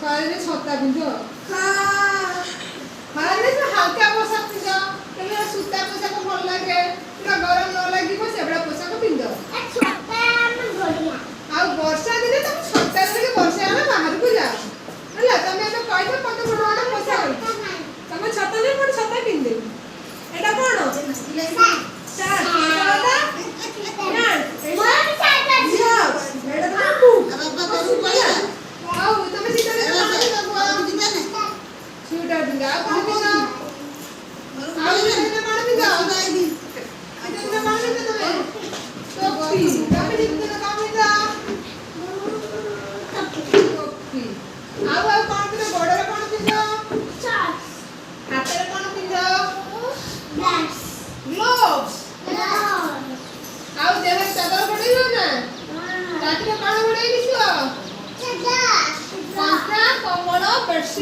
खरारे छता पिंध खरारे तो हल्का पोशाक पिंध तेरे सूता पोशाक भल लगे पूरा गरम न लगे सेबड़ा पोशाक पिंध आ वर्षा दिन तुम छता लेके वर्षा आना बाहर को जा हला तमे तो कहि तो पत बड़ पोशाक तमे छता ले पड़ छता पिंध एटा कोन gloves ଆଉ ଦେହରେ ଚାଦର ପଡେଇବ ନା ରାତିରେ କଣ ପଡେଇ ଦିଶିବ ଚାଦର କମ୍ବଳ ବେଡସିଟ୍